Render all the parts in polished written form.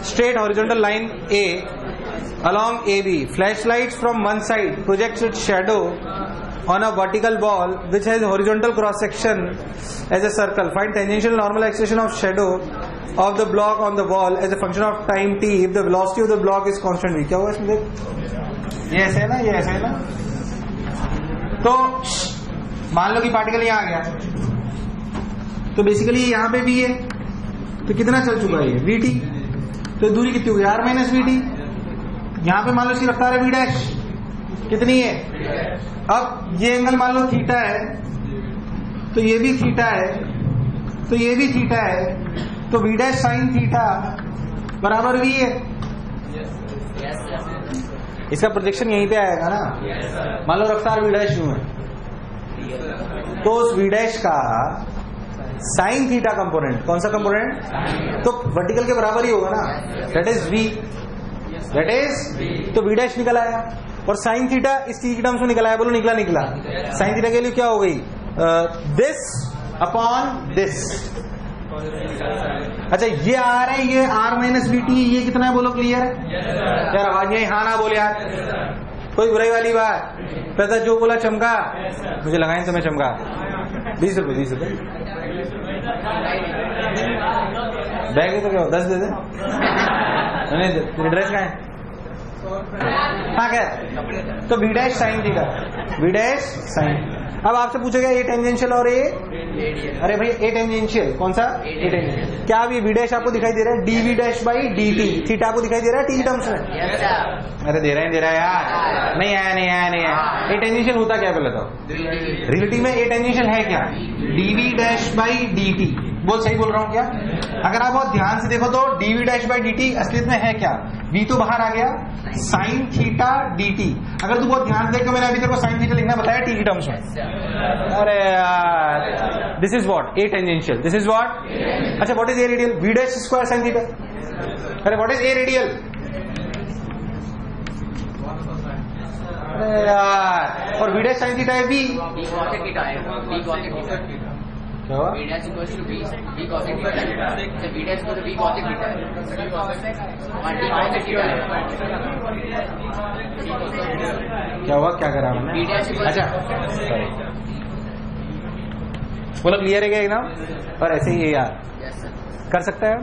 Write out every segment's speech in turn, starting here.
straight horizontal line A along AB. Flashlights from one side projects its shadow on a vertical ball which has horizontal cross section as a circle. Find tangential normal acceleration of shadow of the block on the wall as a function of time t if the velocity of the block is constant v. क्या हुआ इसमें देख, ये ऐसे है ना, ये ऐसे है ना. तो मान लो कि पार्टिकल यहाँ आ गया, तो बेसिकली यहाँ पे भी है, तो कितना चल चुका है ये vt. तो दूरी कितनी होगी r माइनस vt. यहाँ पे मान लो इसकी रफ्तार है v डैश, कितनी है. अब ये एंगल मान लो थीटा है, तो ये भी थीटा है, तो ये भी थीटा है, तो v डैश साइन थीटा बराबर v है. इसका प्रोजेक्शन यहीं पे आएगा ना. मान लो रफ्तार v डैश यूं है, तो उस v डैश का साइन थीटा कंपोनेंट, कौन सा कंपोनेंट, तो वर्टिकल के बराबर ही होगा ना, दैट इज v. तो v डैश निकल आया और साइन थीटा इस t की टर्म्स में निकल आया. बोलो निकला. साइन थीटा के लिए क्या हो गई, दिस अपॉन दिस. अच्छा ये r है, ये r माइनस बी टी, ये कितना है बोलो, क्लियर है यार. आवाज नहीं, हाँ ना बोले यार, कोई बुराई वाली बात. पता जो बोला चमका, मुझे लगाएं तो मैं चमका. 20 रुपए बैग है तो क्या 10 दे दे. ड्रेस का है, हाँ क्या, तो v dash sine theta, v dash sign. अब आपसे पूछेगा ए टेंजेंशियल और ए, अरे भाई ए टेंजेंशियल कौन सा, ए टेंजेंशियल. क्या अब ये v डैश आपको दिखाई दे रहा है, dv dash by dt. Theta आपको दिखाई दे रहा है टी टर्म्स में. अरे दे रहे हैं यार. नहीं आया. ए टेंजेंशियल होता क्या पहले तो, रिलेटिव में ए टेंजेंशियल है क्या, dv डैश बाई dt. बोल सही बोल रहा हूँ क्या. अगर आप बहुत ध्यान से देखो तो dv डैश बाई dt असलियत में है क्या, v तो बाहर आ गया, साइन थीटा dt. अगर तू बहुत ध्यान से देखो, मैंने अभी तेरे को साइन थीटा लिखना बताया टी की टर्म्स में. अरे यार, this is what a tangential, this is what. अच्छा what is a radial, v dash square sine theta. अरे व्हाट इज ए रेडियल, अरे यार, और v डैश साइन थीटा है v. क्या हुआ, क्या हुआ, क्या करा मैंने. अच्छा बोलो क्लियर है क्या एकदम. और ऐसे ही है यार, कर सकता है.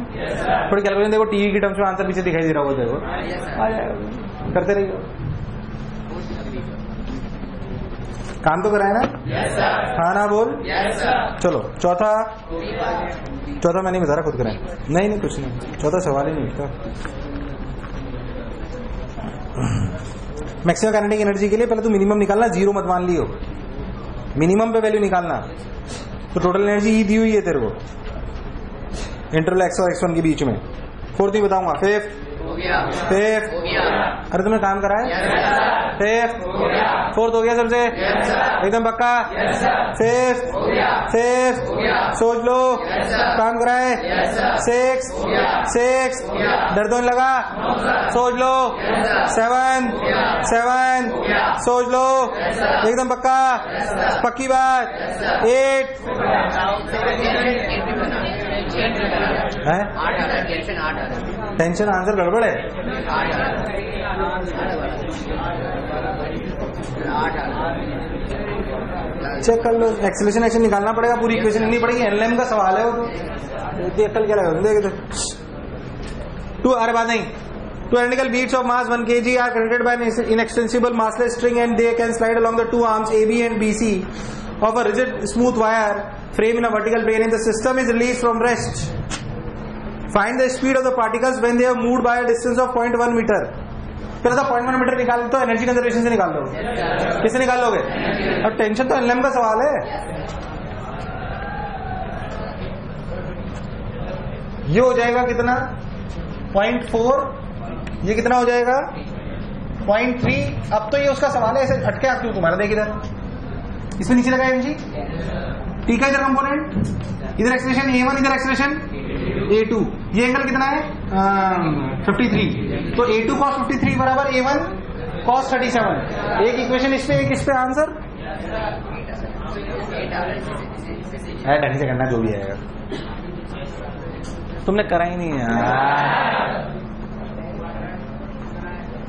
थोड़ी कैलकुलेशन देखो, टीवी की टर्म्स में आंसर पीछे दिखाई दे रहा हो, देखो आ जाएगा, करते रहिए. काम तो कराए ना. हाँ ना बोल. चलो चौथा मैं नहीं बता रहा, खुद कराए. नहीं कुछ नहीं, चौथा सवाल ही नहीं उठता. मैक्सिमम काइनेटिक एनर्जी के लिए पहले तो मिनिमम निकालना, जीरो मत मान लियो, मिनिमम पे वैल्यू निकालना. तो टोटल एनर्जी ही दी हुई है तेरे को इंटरवल x और x1 के बीच में. फोर्थ भी बताऊंगा, फिफ्थ. अरे तुमने काम करा है, फिफ्थ फोर्थ हो गया सबसे एकदम पक्का. फिफ्थ सोच लो, काम करा है. सिक्स डर तो नहीं लगा, सोच लो. सेवन सोच लो एकदम पक्का, पक्की बात. एट है, टेंशन आंसर गड़बड़ है. चेक कर लो, एक्सेलरेशन एक्शन निकालना पड़ेगा, पूरी इक्वेशन लिखनी पड़ेगी. एनएलएम का सवाल है वो, तो अक्ल क्या लगा देख. टू अरे बात नहीं. Two identical beads of mass 1 kg are connected by an inextensible massless string and they can slide along the two arms AB and BC of a rigid smooth wire frame in a vertical plane and the system is released from rest. Find the speed of the particles when they have moved by a distance of 0.1 meter. पहले तो 0.1 metre निकाल तो energy conservation से निकाल लोगे. किससे निकाल लोगे, अब टेंशन तो एनएलएम का सवाल है. ये हो जाएगा कितना, 0.4. ये कितना हो जाएगा, 0.3. अब तो ये उसका सवाल है, ऐसे अटके आप क्यों तुम्हारा. देख इधर, इसमें नीचे लगा एमजी, टी का इधर कंपोनेंट, इधर एक्सप्रेशन A1, इधर एक्सप्रेशन A2. ये एंगल कितना है, 53. तो A2 cos 53 बराबर A1 cos 37. एक इक्वेशन इस पे, एक इस पे आंसर. ढंग से करना जो भी आएगा. तुमने करा ही नहीं यार।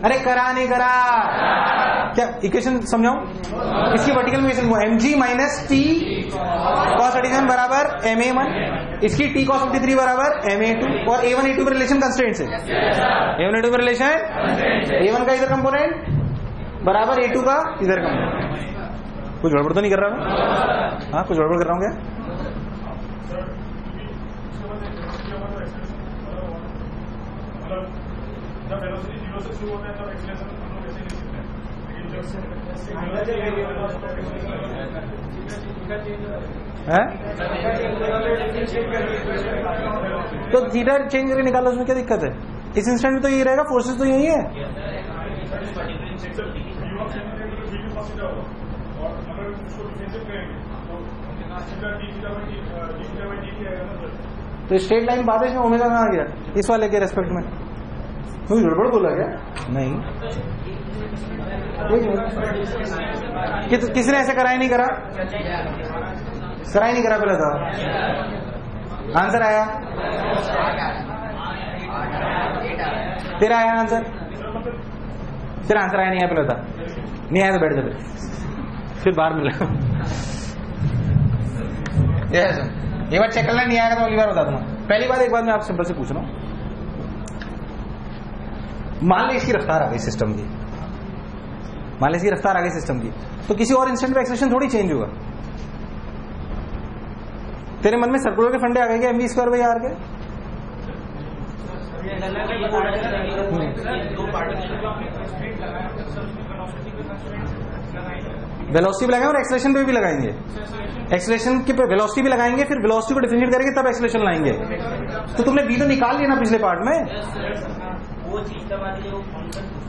अरे करा नहीं करा क्या? इक्वेशन समझाऊं? इसकी vertical equation mg minus T cos 37 बराबर ma1, इसकी टी कॉस 53 बराबर ma2, और a1 a2 का रिलेशन कंस्ट्रेंट से, a1 a2 का रिलेशन, a1 का इधर कंपोनेंट बराबर a2 का इधर कंपोनेंट। कुछ गड़बड़ तो नहीं कर रहा मैं? हाँ, कुछ गड़बड़ कर रहा हूँ क्या? जब वेलोसिटी 0 से शुरू होता है तब एक्सीलरेशन हम लोग ऐसे लिख सकते हैं, लेकिन जब तो थीटा चेंज करके निकालो, उसमें क्या दिक्कत है? इस इंस्टेंट में तो यही रहेगा, फोर्सेस तो यही है। और अगर उसको डिफरेंशिएट करेंगे तो स्ट्रेट लाइन बाद में ओमेगा कहाँ आ गया इस वाले के रेस्पेक्ट में? कोई गड़बड़ बोला क्या? नहीं, किसने ऐसे करा ही नहीं करा? करा ही नहीं करा पहले था। आंसर आया? तेरा आया आंसर? तेरा आंसर आया नहीं आया पहले था? नहीं आया तो बैठ जा, फिर बाहर मिला। एक बार चेक करना, नहीं आएगा तो अगली बार बता दूंगा। पहली बार एक बार मैं आप सिंपल से पूछ रहा हूं, मान ली इसकी रफ्तार आ गई सिस्टम की, मान ली इसकी रफ्तार आ गई सिस्टम की, तो किसी और इंस्टेंट पे एक्सेलरेशन थोड़ी चेंज होगा। तेरे मन में सर्कुलर के फंडे आ गए क्या mv² बाई r के? वेलोसिटी भी लगाएंगे और एक्सेलरेशन पे भी लगाएंगे। एक्सेलरेशन के पे वेलोसिटी भी लगाएंगे, फिर वेलोसिटी को डिफरेंशिएट करेंगे तब एक्सेलरेशन लाएंगे। तो तुमने v तो निकाल लिया ना पिछले पार्ट में।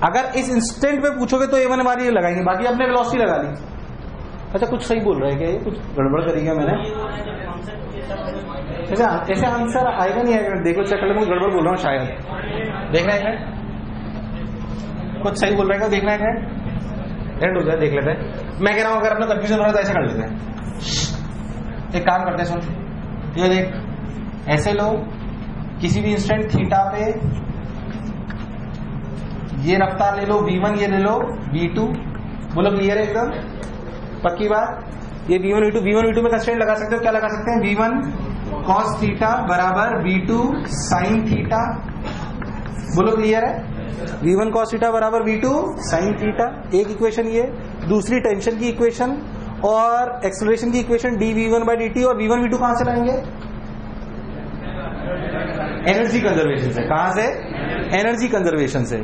अगर इस इंस्टेंट पे पूछोगे तो a1 वाली लगाएंगे, बाकी आपने वेलोसिटी लगा ली। अच्छा, कुछ सही बोल रहा है क्या? ये कुछ गड़बड़ करी क्या मैंने? ऐसे आंसर आएगा नहीं आएगा? देखो चेक कर लो, कुछ गड़बड़ बोल रहा हूँ शायद। देखना है कुछ सही बोल रहा है, देखना है एंड हो जाए, देख लेते हैं। मैं कह रहा हूं अगर अपना कंफ्यूजन हो रहा है तो ऐसा कर लेते हैं। एक काम करते हैं, सुन, ये देख, ऐसे लो, किसी भी इंस्टेंट थीटा पे ये रफ्तार ले लो v1, ये ले लो v2, बोलो क्लियर है एकदम? पक्की बात? ये v1 v2 में कंस्ट्रेंट लगा सकते हो, क्या लगा सकते हैं? v1 cos थीटा बराबर v2 sin थीटा, बोलो क्लियर है? v1 cos थीटा बराबर v2 sin थीटा, एक इक्वेशन ये। दूसरी टेंशन की इक्वेशन और एक्सेलरेशन की इक्वेशन dv1 by dt, और v1 v2 कहां से लाएंगे? एनर्जी कंजर्वेशन से। कहां से? एनर्जी कंजर्वेशन से।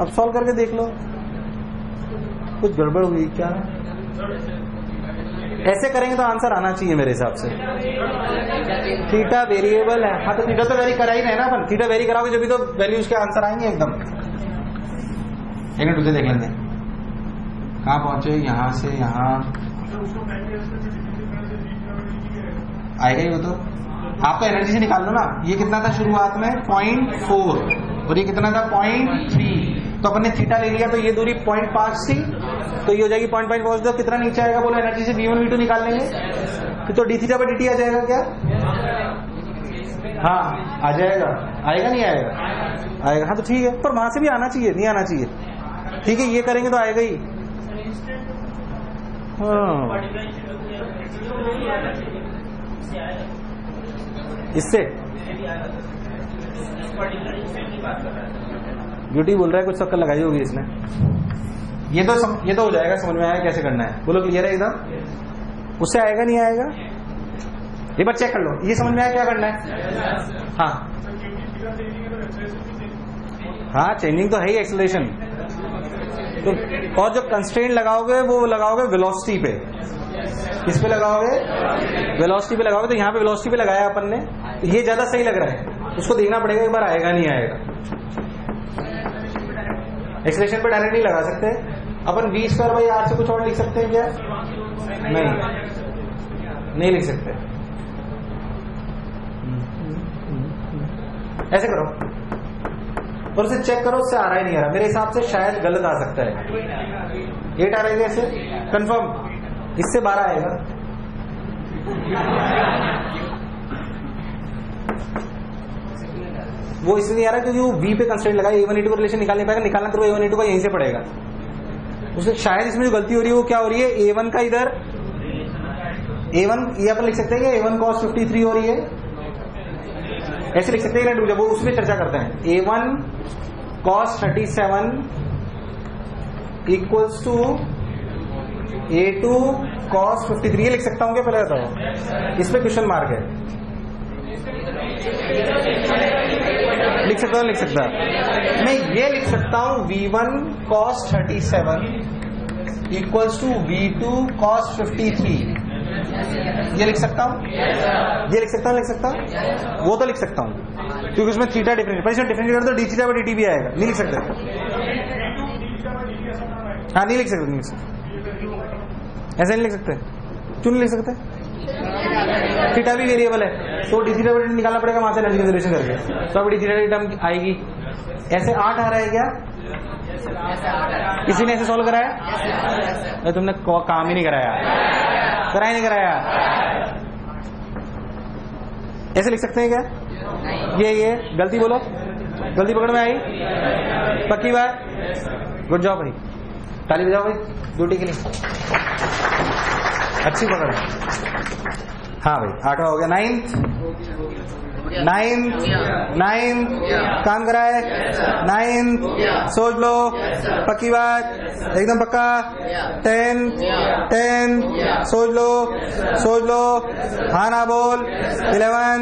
अब सॉल्व करके देख लो, कुछ गड़बड़ हुई क्या? ऐसे करेंगे तो आंसर आना चाहिए मेरे हिसाब से। थीटा वेरिएबल है, हाँ तो थीटा तो वेरी करा ही नहीं ना अपन, थीटा वेरी कराओगे जब भी तो वैल्यूज के आंसर आएंगे एकदम। एक मिनट उसे देख लेते हैं कहाँ पहुंचे, यहां से यहां आएगा ही वो तो। आपको एनर्जी से निकाल लो ना, ये कितना था शुरुआत में? 0.4 और ये कितना था? 0.3। तो अपन ने थीटा ले लिया तो ये दूरी 0.5 थी, तो ये हो जाएगी 0.5। तो कितना नीचे आएगा बोलो? एनर्जी से v1 v2 निकाल लेंगे तो डी थीटा बाई dt आ जाएगा क्या? हाँ आ जाएगा, आएगा नहीं आएगा? आएगा। हाँ तो ठीक है, पर वहां से भी आना चाहिए, नहीं आना चाहिए? ठीक है, ये करेंगे तो आएगा ही। हाँ इससे ब्यूटी बोल रहा है कुछ शक्ल लगाई होगी इसने। ये तो हो जाएगा, समझ में आया कैसे करना है? बोलो क्लियर है एकदम? उससे आएगा नहीं आएगा? एक बार चेक कर लो, ये समझ में आया क्या करना है? हाँ चेंजिंग तो है ही एक्सेलरेशन। तो और जो कंस्ट्रेंट लगाओगे वो लगाओगे वेलोसिटी पे। किस पे लगाओगे? वेलोसिटी पे लगाओगे। तो यहाँ पे वेलोसिटी पे लगाया अपन ने, तो ये ज्यादा सही लग रहा है, उसको देखना पड़ेगा एक बार आएगा नहीं आएगा। एक्सेलरेशन पे डायरेक्ट नहीं लगा सकते अपन। v² बाई r से कुछ और लिख सकते हैं क्या? नहीं लिख सकते। ऐसे करो और उसे चेक करो, उससे आ रहा है नहीं आ रहा। मेरे हिसाब से शायद गलत आ सकता है। 8 आ रहा है ऐसे कंफर्म, इससे 12 आएगा। वो इसलिए नहीं आ रहा क्योंकि वो v पे कंस्ट्रेंट लगा, A1 A2 का रिलेशन निकाल नहीं पाएगा, निकालना तो A1 A2 का यहीं से पड़ेगा। उससे शायद इसमें जो गलती हो रही है वो क्या हो रही है, A1 का इधर A1 ये अपन लिख सकते हैं कि A1 cos 53 हो रही है, ऐसे लिख सकते हैं ना, जब वो उसमें चर्चा करते हैं। A1 cos 37 equals to A2 cos 53, ये लिख सकता हूं क्या, पहले बताओ, इस पे क्वेश्चन मार्क है, लिख सकता हूं, लिख सकता मैं ये लिख सकता हूं V1 cos 37 equals to V2 cos 53, ये लिख सकता हूं, ये लिख सकता हूं, लिख सकता हूं, वो तो लिख सकता हूं क्योंकि उसमें थीटा डिफरेंट, पर इसमें डिफरेंट तो डी थीटा बाई dt भी आएगा, नहीं लिख सकते, हाँ नहीं लिख सकते, नहीं लिख सकते, ऐसे नहीं लिख सकते, क्यों नहीं लिख सकते, थीटा भी वेरिएबल है तो डी थीटा बाई dt निकालना पड़ेगा वहां से एनर्जी कंजर्वेशन करके, तो अब डी थीटा बाई टर्म आएगी, ऐसे 8 आ रहा है क्या, किसी ने ऐसे सॉल्व कराया, तुमने काम ही नहीं कराया, कराया नहीं कराया, ऐसे लिख सकते हैं क्या, ये गलती बोलो, गलती पकड़ में आई, पक्की बात, गुड जॉब भाई, ताली बजाओ भाई ड्यूटी के लिए, अच्छी पकड़, हाँ भाई 8वां हो गया, 9th काम करा है, 9th सोच लो, पक्की बात, एकदम पक्का, 10 सोच लो, हाँ ना बोल, 11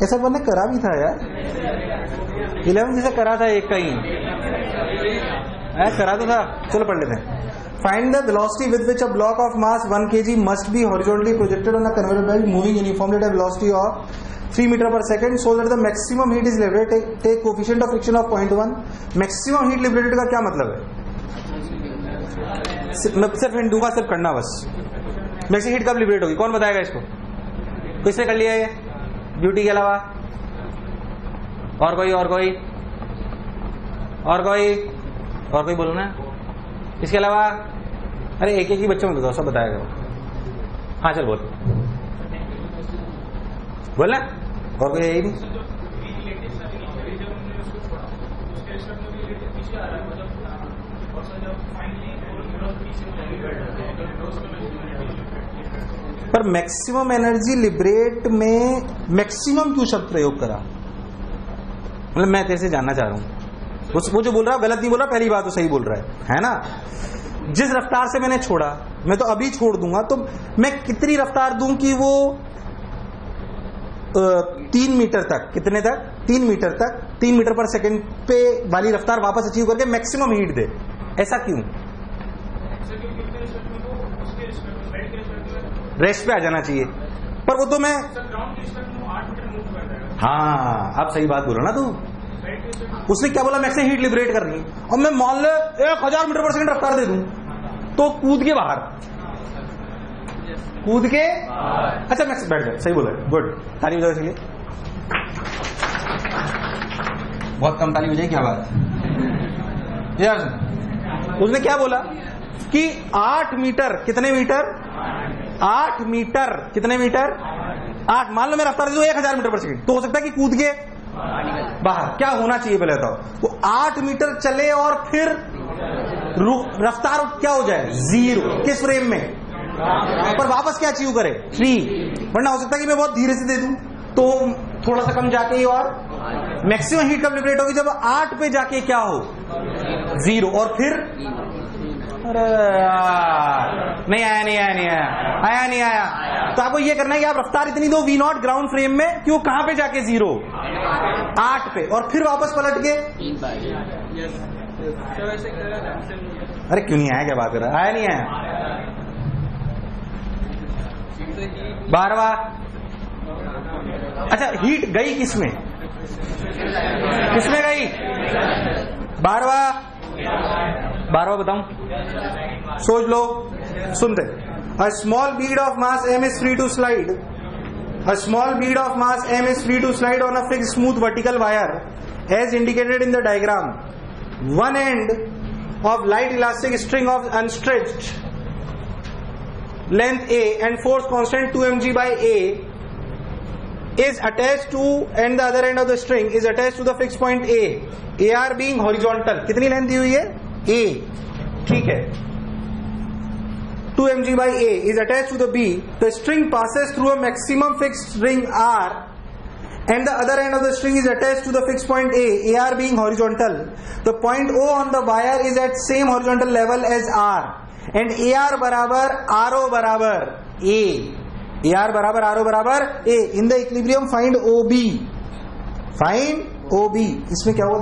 ऐसा मैंने करा भी था यार, 11 जैसा करा था एक कहीं, करा तो था, चलो पढ़ लेते हैं। Find the velocity with which a block of mass 1 kg must be horizontally projected on a conveyor belt moving uniformly at a velocity of 3 meter per second so that the maximum heat is liberated. Take coefficient of friction of 0.1. Maximum heat liberated का क्या मतलब है? मैं सिर्फ hint दूंगा, सिर्फ करना बस। मैक्सिमम हीट कब लिबरेट होगी, कौन बताएगा इसको? किसने कर लिया ये ड्यूटी के अलावा? और कोई बोलो ना, इसके अलावा? अरे एक ही बच्चों में बताओ, सब बताएगा। हाँ चल बोलना, और कोई यही नहीं। पर मैक्सिमम एनर्जी लिबरेट में मैक्सिमम क्यों शब्द प्रयोग करा? मतलब मैं तेरे से जानना चाह रहा हूं, वो जो बोल रहा है गलत नहीं बोल रहा, पहली बात तो सही बोल रहा है ना। जिस रफ्तार से मैंने छोड़ा, मैं तो अभी छोड़ दूंगा, तो मैं कितनी रफ्तार दूं कि वो 3 मीटर तक, कितने तक? 3 मीटर तक, 3 मीटर पर सेकंड पे वाली रफ्तार वापस अचीव करके मैक्सिमम हीट दे। ऐसा क्यों? रेस्ट पे आ जाना चाहिए, पर वो तो मैं, हाँ आप सही बात बोला ना तू। उसने क्या बोला? मैक्सिमम हीट लिबरेट करनी, और मैं मान ले 1000 मीटर पर सेकंड रफ्तार दे दूं तो कूद के बाहर, अच्छा मैक्स बैठ गया, सही बोला, गुड, ताली बजाओ इसलिए। बहुत कम ताली बजाई, क्या बात यार। उसने क्या बोला कि 8 मीटर, कितने मीटर? 8 मीटर, कितने मीटर? 8, मान लो मैं रफ्तार दे दूं 1000 मीटर पर सेकंड, तो हो सकता है कि कूद के बाहर। क्या होना चाहिए पहले बताओ? वो 8 मीटर चले और फिर रफ्तार क्या हो जाए? 0। किस फ्रेम में? पर वापस क्या अचीव करे? 3। वरना हो सकता है कि मैं बहुत धीरे से दे दूं तो थोड़ा सा कम जाके ही, और मैक्सिमम हीट कब लिबरेट होगी? जब 8 पे जाके क्या हो? 0, और फिर अरे नहीं आया। तो आपको ये करना है कि आप रफ्तार इतनी दो V0 ग्राउंड फ्रेम में, क्यों, कहां पे जाके? 0, 8 पे, और फिर वापस पलट के। अरे क्यों नहीं आया? क्या बात कर रहा है? आया नहीं आया? 12वां, अच्छा हीट गई किसमें गई? 12वां बताऊं, सोच लो, सुनते। A small bead of mass m is free to slide. A small bead of mass m is free to slide on a fixed smooth vertical wire, as indicated in the diagram. One end of light elastic string of unstretched length A and force constant 2 mg by A is attached to and the other end of the string is attached to the fixed point A, AR being horizontal. कितनी length दी हुई है? A. ठीक है. 2 mg by A is attached to the B. The string passes through a maximum fixed ring R and the other end of the string is attached to the fixed point A, AR being horizontal. The point O on the wire is at same horizontal level as R and AR बराबर RO बराबर A. AR बराबर RO बराबर A. In the equilibrium find OB. Find OB. इसमें क्या हुआ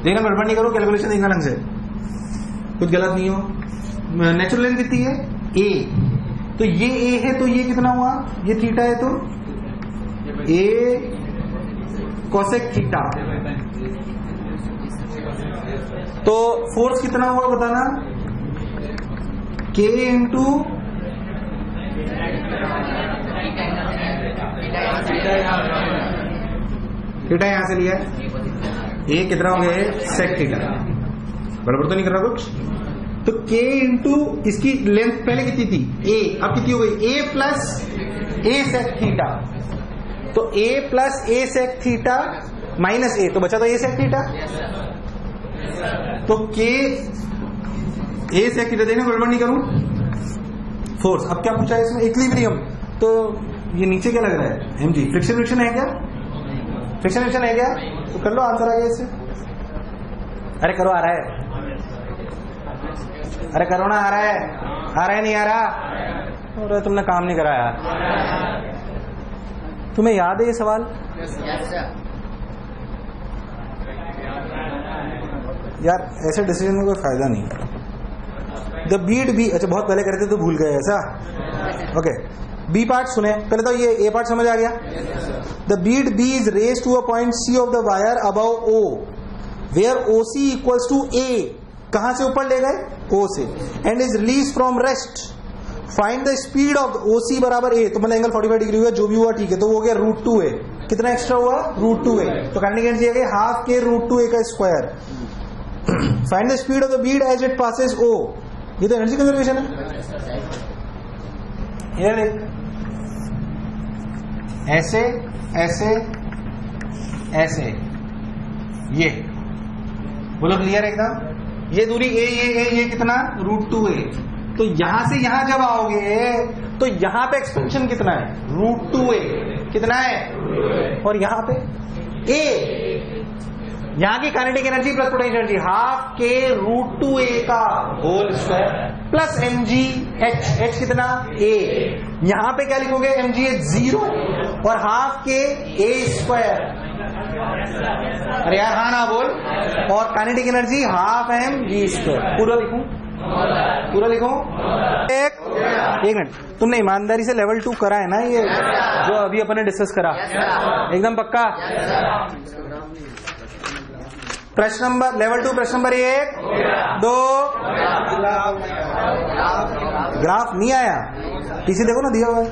देखना, गड़बड़ नहीं करो, कैलकुलेशन देखना ढंग से, कुछ गलत नहीं हो. नेचुरल लेंथ कितनी है? A. तो ये A है तो ये कितना हुआ? ये थीटा है तो A कोसेक थीटा. तो फोर्स कितना हुआ बताना? K इंटू थीटा यहां से लिया है. ये कितना हो गया? Sec theta. बराबर तो नहीं कर रहा कुछ. तो K इंटू इसकी लेंथ पहले कितनी थी? A. अब कितनी हो गई? A plus A sec theta. तो A plus A sec theta minus A, तो बचा तो A सेक थीटा. तो K A सेक थीटा. देखना गड़बड़ नहीं करूं. फोर्स. अब क्या पूछा है इसमें? इक्विलिब्रियम. तो ये नीचे क्या लग रहा है? mg. फ्रिक्शन है क्या? फ्रिक्शन है क्या? तो कर लो, आंसर आ गया इससे. अरे करो, आ रहा है. अरे करो ना, आ रहा है नहीं आ रहा? अरे तुमने काम नहीं कराया. तुम्हें याद है ये सवाल? यार ऐसे डिसीजन में कोई फायदा नहीं. द बीड बी, अच्छा बहुत पहले करते तो भूल गए ऐसा. ओके, बी पार्ट सुने पहले. तो ये ए पार्ट समझ आ गया. The bead B is raise to a point C of the wire above O where O C equals to A. कहां से ऊपर ले गए? ओ से. And is release from rest. Find the speed of O C बराबर ए. तो मतलब एंगल 45 डिग्री हुआ, जो भी हुआ ठीक है. तो वो हो गया √2a. कितना एक्स्ट्रा हुआ? √2a. तो काइनेटिक एनर्जी आ गई हाफ के √2a का square. Find the speed of the bead as it passes O. ये तो एनर्जी कंजर्वेशन है. ये देख, ऐसे ऐसे ऐसे, ये बोलो क्लियर एकदम. ये दूरी ये कितना? √2a. तो यहां से यहां जब आओगे तो यहां पे एक्सपेंशन कितना है? √2a. कितना है? और यहां पे a. यहां की kinetic energy plus potential energy half के √2a का whole square plus mg h कितना? a. यहां पे क्या लिखोगे? mg h 0 और हाफ के a स्क्वायर. अरे यार हाँ ना बोल. और kinetic energy half mg square. पूरा लिखूं? पूरा लिखूं? एक मिनट, तुमने ईमानदारी से लेवल 2 करा है ना ये जो अभी अपन ने डिस्कस करा? एकदम पक्का? प्रश्न नंबर लेवल 2 प्रश्न नंबर 1 2. ग्राफ नहीं आया? पीछे देखो ना, दिया हुआ है.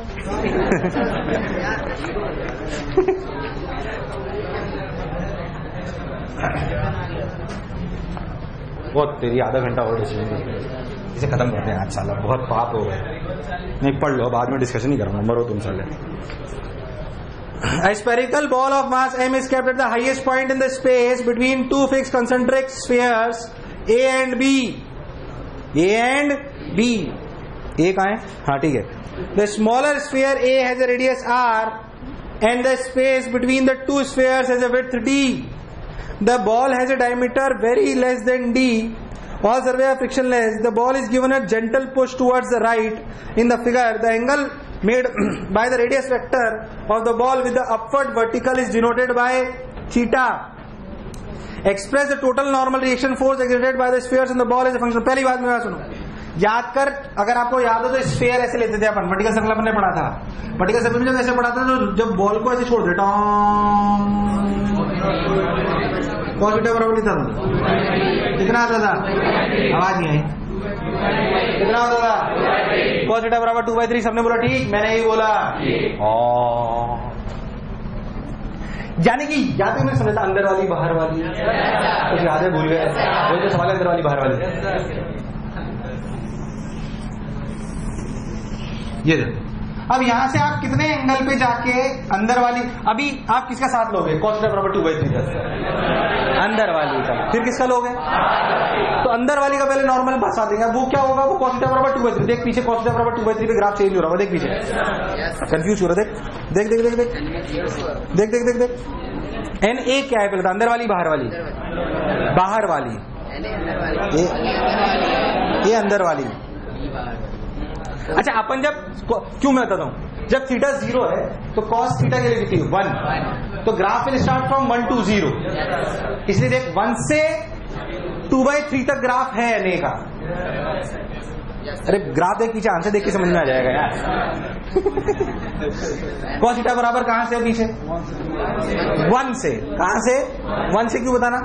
बहुत तेरी आधा घंटा और डिस्कशन, इसे खत्म करते हैं आज. साला बहुत पाप हो गए. नहीं पढ़ लो, बाद में डिस्कशन नहीं करूंगा. मरो तुम साले. A spherical ball of mass m is kept at the highest point in the space between two fixed concentric spheres A and B. A and B. A कहाँ है? हाँ ठीक है. The smaller sphere A has a radius R and the space between the two spheres has a width D. The ball has a diameter very less than D. All surfaces are frictionless. The ball is given a gentle push towards the right. In the figure, the angle made by the radius vector of the ball with the upward vertical is denoted by theta. Express the total normal reaction force exerted by the spheres in the ball as a function. पहली बात मेरा सुनो, याद कर. अगर आपको याद हो तो स्फीयर ऐसे लेते थे अपन. वर्टिकल सर्कल अपन ने पढ़ा था. वर्टिकल सर्कल में जब ऐसे पढ़ा था तो जब बॉल को ऐसे छोड़ दे cos थीटा बराबर कितना था? कितना आता था? आवाज नहीं आई. कितना होता था? cos थीटा बराबर 2/3. सबने बोला ठीक, मैंने ही बोला. यानी कि याद है, मैं समझता अंदर वाली बाहर वाली कुछ याद है, भूल गए. वो जो सवाल है अंदर वाली बाहर वाली. ये देखो अब यहां से आप कितने एंगल पे जाके अंदर वाली, अभी आप किसका साथ लोगे? cos θ बराबर 2/3 अंदर वाली का, फिर किसका लोगे? तो अंदर वाली का पहले नॉर्मल बसा देंगे। वो क्या होगा? वो cos θ बराबर 2/3। देख पीछे cos θ बराबर 2/3 पे ग्राफ चेंज हो रहा है, देख पीछे कंफ्यूज हो रहा है। देख देख देख देख देख देख देख देख एन ए क्या है? पहले अंदर वाली बाहर वाली? बाहर वाली। ये अंदर वाली। अच्छा अपन जब, क्यों मैं बताता हूं, जब थीटा 0 है तो cos थीटा के लिए लिखती है 1, तो graph will start from 1 to 0। इसलिए देख 1 से 2/3 तक ग्राफ है एन ए का। अरे ग्राफ देख पीछे, आंसर देख के समझ में आ जाएगा यार। cos थीटा बराबर कहां से? पीछे 1 से। कहां से? 1 से। क्यों बताना?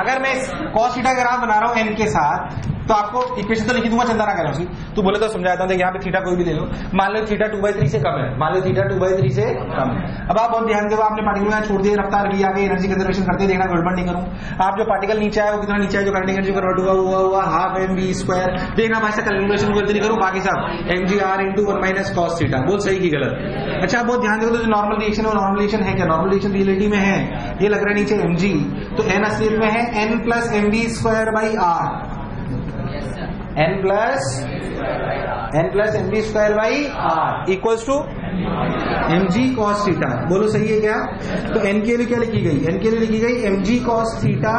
अगर मैं cos थीटा ग्राफ बना रहा हूं एन के साथ, तो आपको इक्वेशन तो लिखी दूंगा, चिंता ना करो उसकी। तू बोले तो समझाता हूं। यहाँ पे थीटा कोई भी ले लो, मान लो थीटा 2/3 से कम है, मान लो थीटा 2/3 से कम है। अब आप बहुत ध्यान दो, आपने पार्टिकल छोड़ दिया, रफ्तार भी आगे, एनर्जी कंजर्वेशन करते देखना, गड़बड़ नहीं करूं। आप जो पार्टिकल नीचे आया वो कितना नीचे है, जो करंट एनर्जी कन्वर्ट हुआ 12mv²। देखना भाई से कैलकुलेशन गलती नहीं करूं, बाकी सब mgr × 1 - cos थीटा। बोल सही की गलत? अच्छा बहुत ध्यान दो, जो नॉर्मल रिएक्शन है वो नॉर्मल रिएक्शन है क्या? नॉर्मल रिएक्शन रियलिटी में है। ये लग रहा है नीचे mg, तो n असलियत में है n + mv²/r। n plus mv²/r equals to mg cos theta. बोलो सही है क्या? तो n के लिए क्या लिखी गई? n के लिए लिखी गई mg cos theta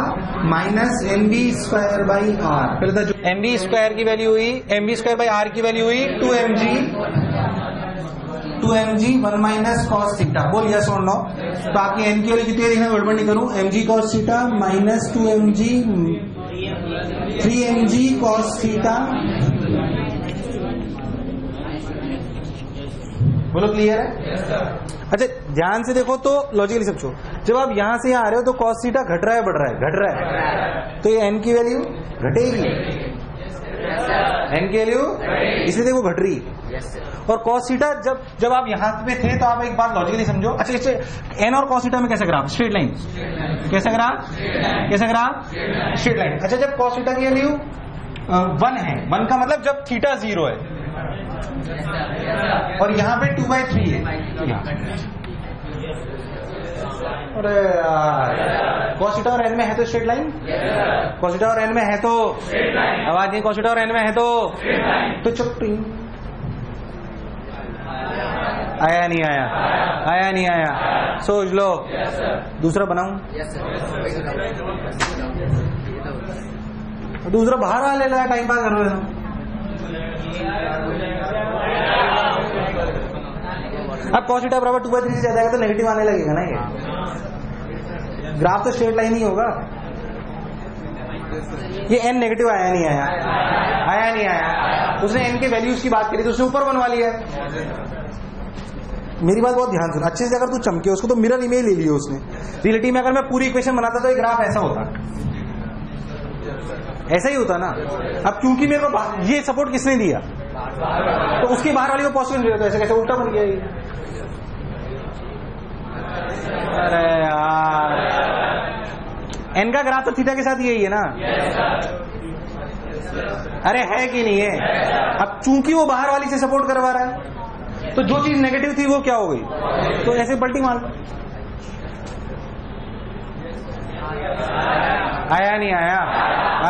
minus mv²/r। पहले था जो mv² की वैल्यू हुई, mv²/r की वैल्यू हुई 2mg 1 - cos थीटा। बोल यस और नो? तो आपकी n की वैल्यू कितनी है देखना, गड़बड़ नहीं करूं। mg cos theta minus 2mg 3mg cos theta. बोलो क्लियर है? अच्छा ध्यान से देखो तो लॉजिकली समझो, जब आप यहां से यहां आ रहे हो तो cos थीटा घट रहा है बढ़ रहा है? घट रहा है। तो ये n की वैल्यू घटेगी, n की वैल्यू इसलिए देखो घट रही। और cos थीटा जब आप यहां पे थे तो आप एक बात लॉजिकली समझो। अच्छा इससे n और cos थीटा में कैसा ग्राफ? Straight line. कैसा ग्राफ? कैसा ग्राफ? Straight line. अच्छा जब cos थीटा की वैल्यू 1 है, 1 का मतलब जब थीटा 0 है और यहाँ पे 2/3 है, अरे यार cos थीटा और n में है तो स्ट्रेट लाइन। cos थीटा और n में है तो आवाज नहीं, cos थीटा और n में है तो चुप्पी। आया नहीं आया? आया नहीं आया? सोच लो। दूसरा बनाऊं? दूसरा बाहर आ ले रहा, टाइम पास कर रहे हो। अब cos थीटा बराबर 2/3 से ज्यादा है तो नेगेटिव आने लगेगा ना, ये ग्राफ तो स्ट्रेट लाइन ही होगा। ये n नेगेटिव आया नहीं आया? आया नहीं आया? उसने n के वैल्यूज की बात करी तो उसने ऊपर बनवा लिया। मेरी बात बहुत ध्यान सुन अच्छे से, अगर तू चमके उसको तो मिरर इमेज ले लिया उसने। रियलिटी में अगर मैं पूरी इक्वेशन बनाता तो ये ग्राफ ऐसा होता, ऐसा ही होता ना। अब क्योंकि मेरे को ये सपोर्ट किसने दिया, तो उसके बाहर वाली को पॉसिबल नहीं रहता, ऐसे कैसे उल्टा बन गया ये? अरे यार n का ग्राफ तो थीटा के साथ यही है ना? अरे है कि नहीं है? अब चूंकि वो बाहर वाली से सपोर्ट करवा रहा है तो जो चीज नेगेटिव थी वो क्या हो गई, तो ऐसे पलटी मार। आया नहीं आया?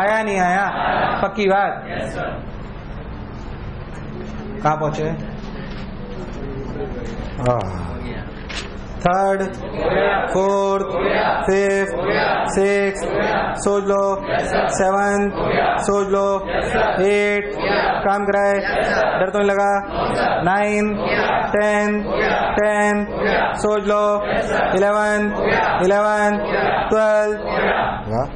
आया नहीं आया? पक्की बात? कहाँ पहुंचे? थर्ड, फोर्थ, फिफ्थ, सिक्स, सोच लो, 7 सोच लो, 8 काम कराए, डर तो नहीं लगा, 9 10 सोच लो, 11 12